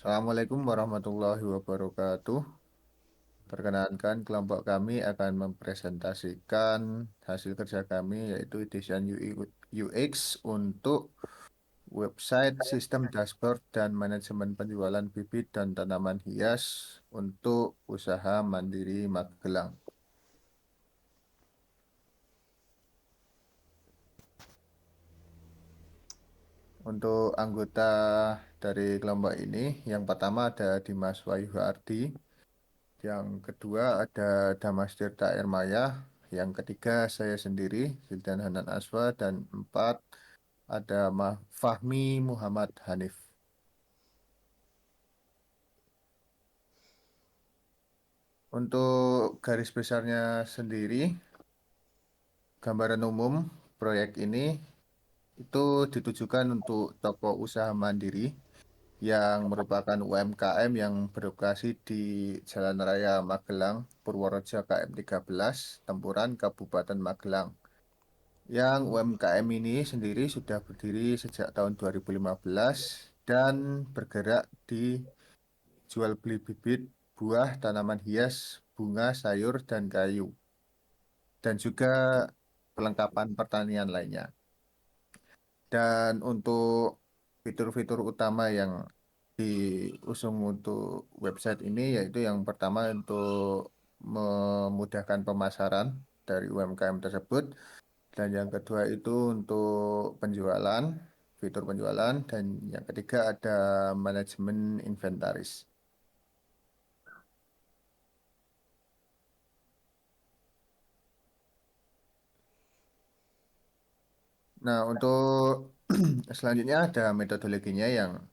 Assalamualaikum warahmatullahi wabarakatuh. Perkenankan, kelompok kami akan mempresentasikan hasil kerja kami yaitu desain UI UX untuk website, sistem dashboard, dan manajemen penjualan bibit dan tanaman hias untuk usaha mandiri Magelang. Untuk anggota dari kelompok ini, yang pertama ada Dimas Wahyu Ardi, yang kedua ada Damas Tirta Ermaya, yang ketiga saya sendiri, Zildan Hanan Aswa, dan empat ada Fahmi Muhammad Hanif. Untuk garis besarnya sendiri, gambaran umum proyek ini itu ditujukan untuk toko usaha mandiri yang merupakan UMKM yang beroperasi di Jalan Raya Magelang, Purworejo KM 13, Tempuran, Kabupaten Magelang. Yang UMKM ini sendiri sudah berdiri sejak tahun 2015 dan bergerak di jual beli bibit, buah, tanaman hias, bunga, sayur, dan kayu, dan juga perlengkapan pertanian lainnya. Dan untuk fitur-fitur utama yang diusung untuk website ini yaitu yang pertama untuk memudahkan pemasaran dari UMKM tersebut. Dan yang kedua itu untuk penjualan, fitur penjualan. Dan yang ketiga ada manajemen inventaris. Nah, untuk selanjutnya ada metodologinya yang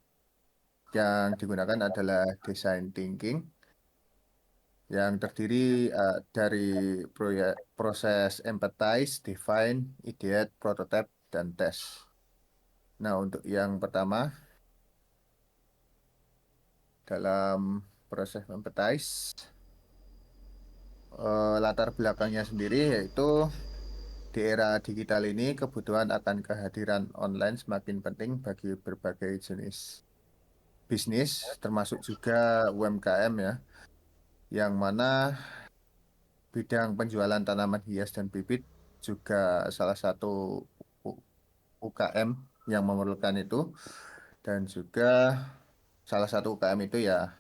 digunakan adalah design thinking yang terdiri dari proses empathize, define, ideate, prototype, dan test. Nah, untuk yang pertama dalam proses empathize, latar belakangnya sendiri yaitu di era digital ini kebutuhan akan kehadiran online semakin penting bagi berbagai jenis bisnis, termasuk juga UMKM ya, yang mana bidang penjualan tanaman hias dan bibit juga salah satu U- UKM yang memerlukan itu. Dan juga salah satu UKM itu ya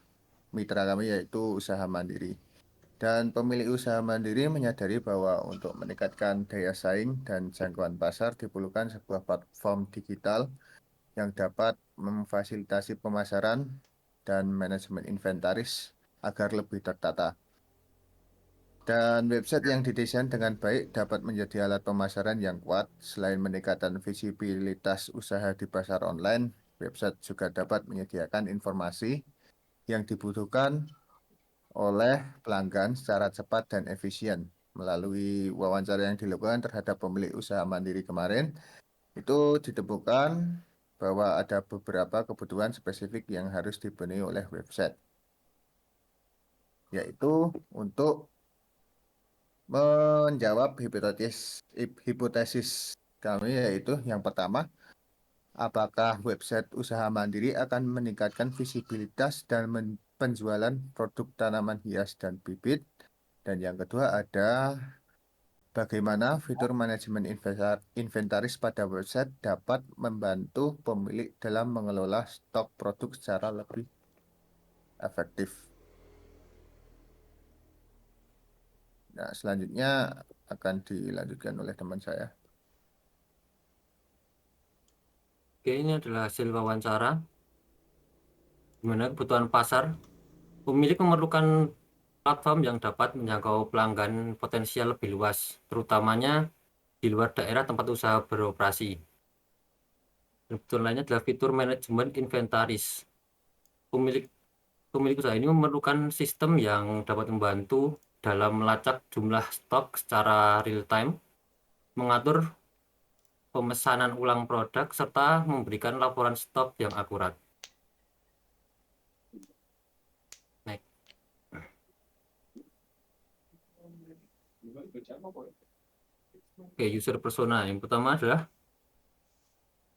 mitra kami yaitu usaha mandiri. Dan pemilik usaha mandiri menyadari bahwa untuk meningkatkan daya saing dan jangkauan pasar diperlukan sebuah platform digital yang dapat memfasilitasi pemasaran dan manajemen inventaris agar lebih tertata. Dan website yang didesain dengan baik dapat menjadi alat pemasaran yang kuat. Selain meningkatkan visibilitas usaha di pasar online, website juga dapat menyediakan informasi yang dibutuhkan oleh pelanggan secara cepat dan efisien. Melalui wawancara yang dilakukan terhadap pemilik usaha mandiri kemarin, itu ditemukan bahwa ada beberapa kebutuhan spesifik yang harus dipenuhi oleh website, yaitu untuk menjawab hipotesis kami, yaitu yang pertama, apakah website usaha mandiri akan meningkatkan visibilitas dan penjualan produk tanaman hias dan bibit? Dan yang kedua ada bagaimana fitur manajemen inventaris pada website dapat membantu pemilik dalam mengelola stok produk secara lebih efektif. Nah, selanjutnya akan dilanjutkan oleh teman saya. Oke, ini adalah hasil wawancara di mana kebutuhan pasar. Pemilik memerlukan platform yang dapat menjangkau pelanggan potensial lebih luas, terutamanya di luar daerah tempat usaha beroperasi. Dan kebutuhan lainnya adalah fitur manajemen inventaris. Pemilik pemilik usaha ini memerlukan sistem yang dapat membantu dalam melacak jumlah stok secara real time, mengatur pemesanan ulang produk, serta memberikan laporan stok yang akurat. Next. Oke, user persona. Yang pertama adalah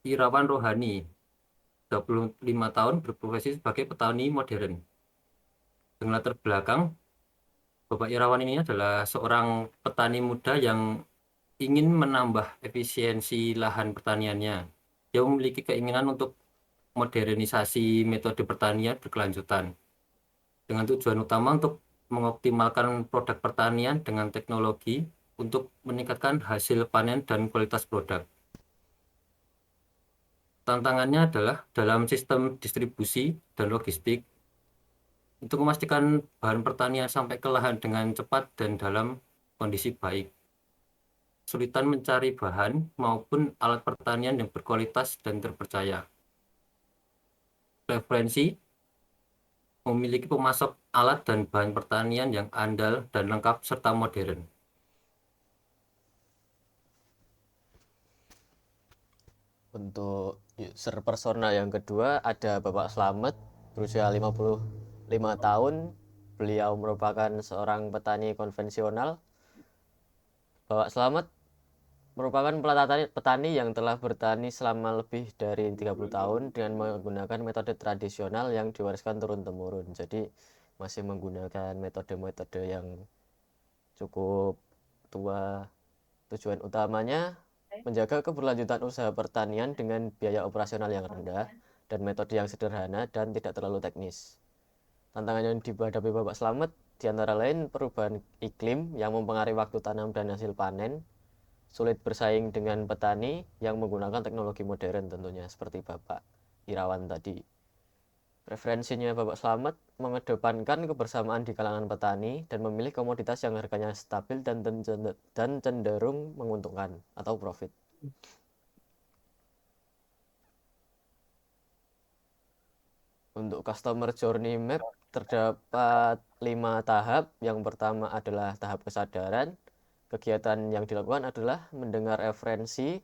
Irawan Rohani. 35 tahun berprofesi sebagai petani modern. Dengan latar belakang, Bapak Irawan ini adalah seorang petani muda yang ingin menambah efisiensi lahan pertaniannya. Dia memiliki keinginan untuk modernisasi metode pertanian berkelanjutan dengan tujuan utama untuk mengoptimalkan produk pertanian dengan teknologi untuk meningkatkan hasil panen dan kualitas produk. Tantangannya adalah dalam sistem distribusi dan logistik untuk memastikan bahan pertanian sampai ke lahan dengan cepat dan dalam kondisi baik. Kesulitan mencari bahan maupun alat pertanian yang berkualitas dan terpercaya. Preferensi memiliki pemasok alat dan bahan pertanian yang andal dan lengkap serta modern. Untuk user persona yang kedua ada Bapak Slamet, berusia 55 tahun. Beliau merupakan seorang petani konvensional. Bapak Slamet merupakan petani yang telah bertani selama lebih dari 30 tahun dengan menggunakan metode tradisional yang diwariskan turun-temurun. Jadi masih menggunakan metode-metode yang cukup tua. Tujuan utamanya menjaga keberlanjutan usaha pertanian dengan biaya operasional yang rendah dan metode yang sederhana dan tidak terlalu teknis. Tantangan yang dihadapi Bapak Slamet diantara lain perubahan iklim yang mempengaruhi waktu tanam dan hasil panen, sulit bersaing dengan petani yang menggunakan teknologi modern tentunya seperti Bapak Irawan tadi. Preferensinya Bapak Slamet mengedepankan kebersamaan di kalangan petani dan memilih komoditas yang harganya stabil dan cenderung menguntungkan atau profit. Untuk customer journey map terdapat 5 tahap. Yang pertama adalah tahap kesadaran. Kegiatan yang dilakukan adalah mendengar referensi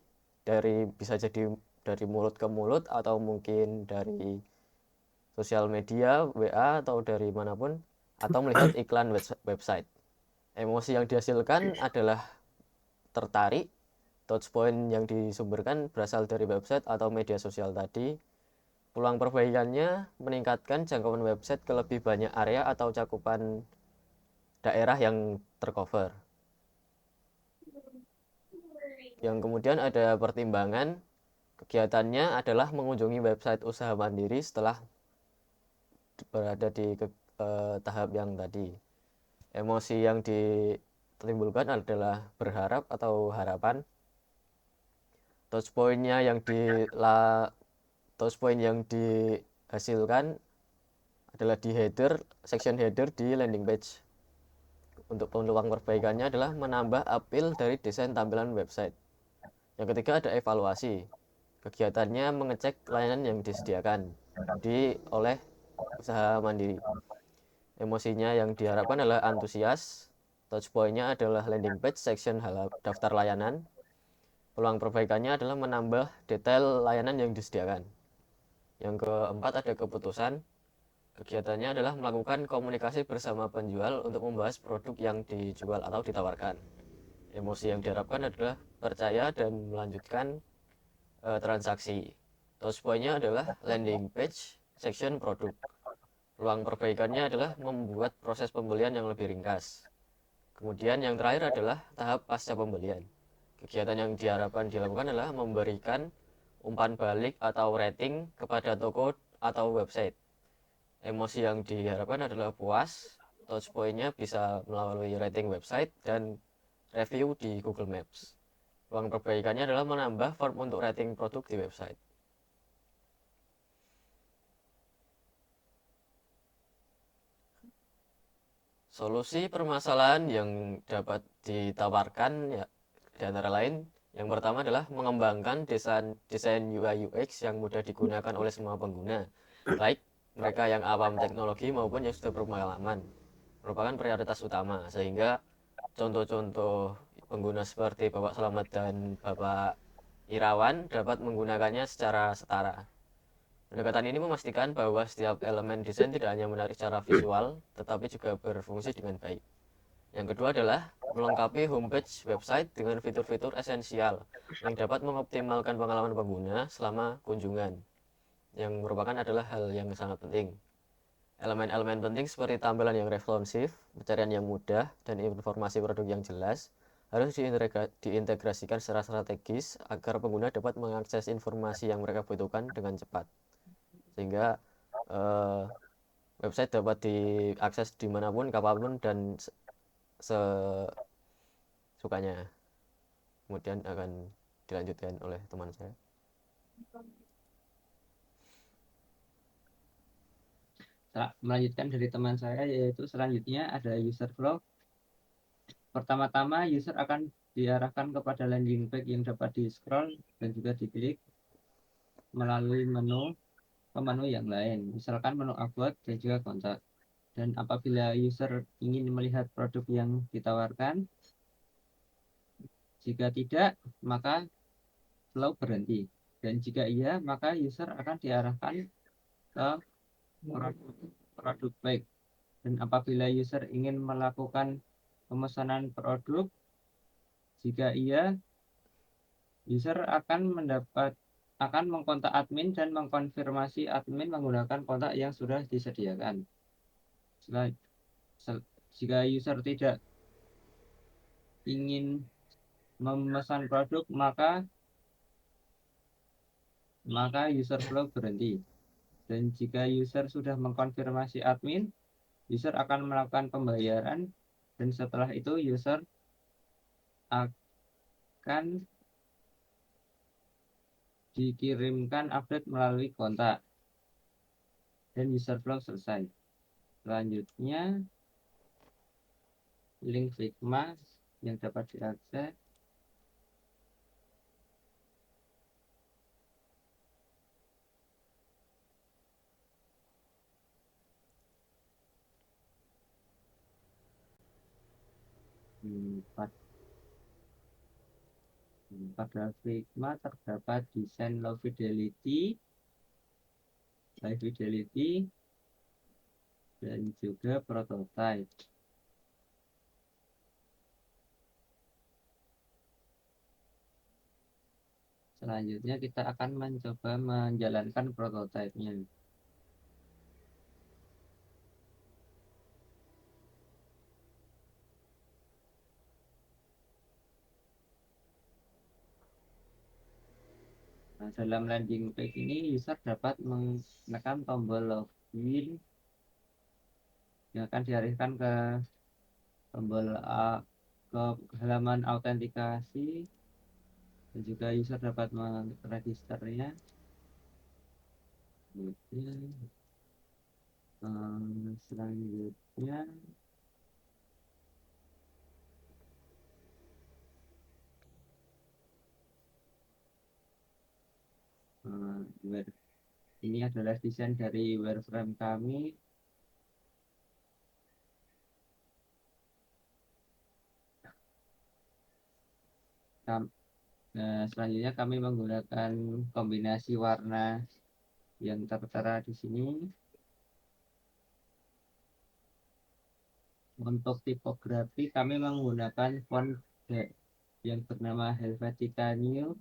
bisa jadi dari mulut ke mulut atau mungkin dari sosial media, WA atau dari manapun, atau melihat iklan website. Emosi yang dihasilkan adalah tertarik. Touchpoint yang disumberkan berasal dari website atau media sosial tadi. Peluang perbaikannya meningkatkan jangkauan website ke lebih banyak area atau cakupan daerah yang tercover. Yang kemudian ada pertimbangan. Kegiatannya adalah mengunjungi website usaha mandiri setelah berada di tahap yang tadi. Emosi yang ditimbulkan adalah berharap atau harapan. Touchpoint yang dihasilkan adalah di section header di landing page. Untuk peluang perbaikannya adalah menambah appeal dari desain tampilan website. Yang ketiga ada evaluasi. Kegiatannya mengecek layanan yang disediakan oleh usaha mandiri. Emosinya yang diharapkan adalah antusias. Touchpoint-nya adalah landing page section daftar layanan. Peluang perbaikannya adalah menambah detail layanan yang disediakan. Yang keempat ada keputusan. Kegiatannya adalah melakukan komunikasi bersama penjual untuk membahas produk yang dijual atau ditawarkan. Emosi yang diharapkan adalah percaya dan melanjutkan transaksi. Touchpoint-nya adalah landing page section produk. Peluang perbaikannya adalah membuat proses pembelian yang lebih ringkas. Kemudian yang terakhir adalah tahap pasca pembelian. Kegiatan yang diharapkan dilakukan adalah memberikan umpan balik atau rating kepada toko atau website. Emosi yang diharapkan adalah puas. Touchpoint-nya bisa melalui rating website dan review di Google Maps. Peluang perbaikannya adalah menambah form untuk rating produk di website. Solusi permasalahan yang dapat ditawarkan ya di antara lain, yang pertama adalah mengembangkan desain UI UX yang mudah digunakan oleh semua pengguna, baik mereka yang awam teknologi maupun yang sudah berpengalaman, merupakan prioritas utama, sehingga contoh-contoh pengguna seperti Bapak Slamet dan Bapak Irawan dapat menggunakannya secara setara. Pendekatan ini memastikan bahwa setiap elemen desain tidak hanya menarik secara visual, tetapi juga berfungsi dengan baik. Yang kedua adalah melengkapi homepage website dengan fitur-fitur esensial yang dapat mengoptimalkan pengalaman pengguna selama kunjungan. yang merupakan adalah hal yang sangat penting. Elemen-elemen penting seperti tampilan yang responsif, pencarian yang mudah, dan informasi produk yang jelas harus diintegrasikan secara strategis agar pengguna dapat mengakses informasi yang mereka butuhkan dengan cepat. Sehingga eh, website dapat diakses dimanapun, kapanpun, dan sesukanya. Kemudian akan dilanjutkan oleh teman saya. Melanjutkan dari teman saya, yaitu selanjutnya ada user flow. Pertama-tama user akan diarahkan kepada landing page yang dapat di scroll dan juga diklik melalui menu ke menu yang lain, misalkan menu about dan juga kontak. Dan apabila user ingin melihat produk yang ditawarkan, jika tidak maka flow berhenti, dan jika iya maka user akan diarahkan ke produk baik. Dan apabila user ingin melakukan pemesanan produk, jika iya, user akan mengkontak admin dan mengkonfirmasi admin menggunakan kontak yang sudah disediakan. Jika user tidak ingin memesan produk, maka user flow berhenti. Dan jika user sudah mengkonfirmasi admin, user akan melakukan pembayaran, dan setelah itu user akan dikirimkan update melalui kontak, dan user flow selesai. Selanjutnya link Figma yang dapat diakses. Pada Figma terdapat desain low fidelity, high fidelity, dan juga prototype. Selanjutnya kita akan mencoba menjalankan prototipenya. Nah, dalam landing page ini user dapat menekan tombol login yang akan dialihkan ke tombol ke halaman autentikasi, dan juga user dapat meregisternya. Selanjutnya ini adalah desain dari wireframe kami. Selanjutnya kami menggunakan kombinasi warna yang tertera di sini. Untuk tipografi kami menggunakan font yang bernama Helvetica Neue,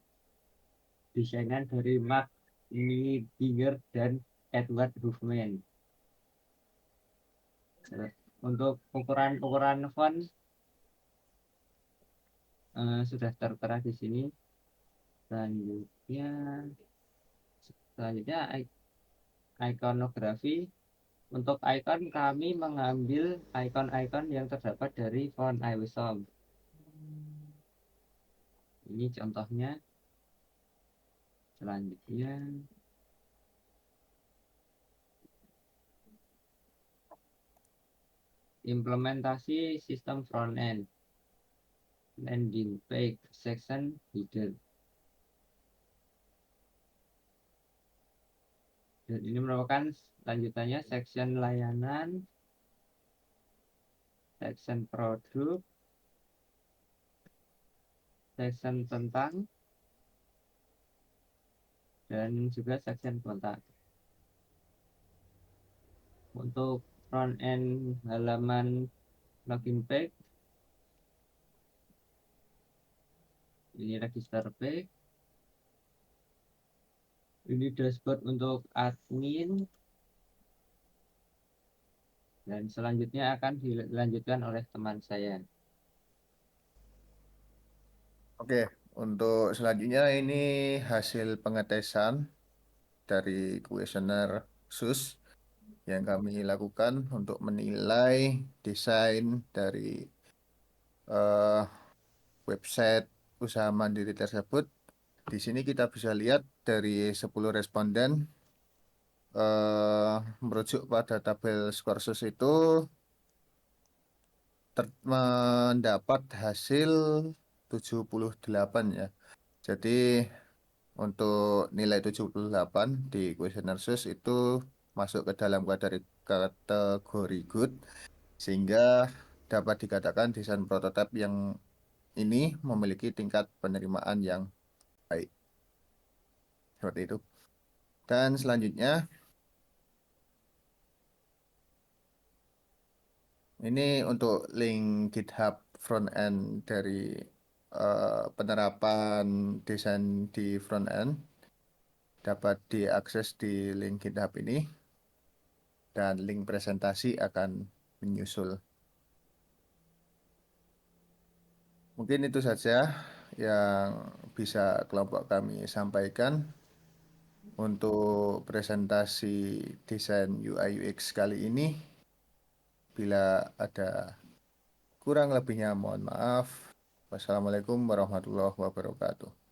desainan dari Mark Niedinger dan Edward Huffman. Untuk ukuran font sudah tertera di sini. Selanjutnya ikonografi. Untuk icon kami mengambil icon-icon yang terdapat dari font Iwesom. Ini contohnya. Selanjutnya implementasi sistem front end, landing page, section header. Dan ini merupakan lanjutannya section layanan, section produk, section tentang, dan juga section kontak. Untuk front end halaman login page, ini register page, Ini dashboard untuk admin. Dan selanjutnya akan dilanjutkan oleh teman saya. Oke, untuk selanjutnya ini hasil pengetesan dari kuesioner SUS yang kami lakukan untuk menilai desain dari eh, website usaha mandiri tersebut. Di sini kita bisa lihat dari 10 responden merujuk pada tabel skor SUS itu mendapat hasil 78 ya. Jadi untuk nilai 78 di kuesioner SUS itu masuk ke dalam kategori good sehingga dapat dikatakan desain prototipe yang ini memiliki tingkat penerimaan yang baik. Seperti itu. Dan selanjutnya ini untuk link GitHub front end dari penerapan desain di front end dapat diakses di link GitHub ini dan link presentasi akan menyusul. Mungkin itu saja yang bisa kelompok kami sampaikan untuk presentasi desain UI UX kali ini. Bila ada kurang lebihnya mohon maaf. Wassalamualaikum warahmatullahi wabarakatuh.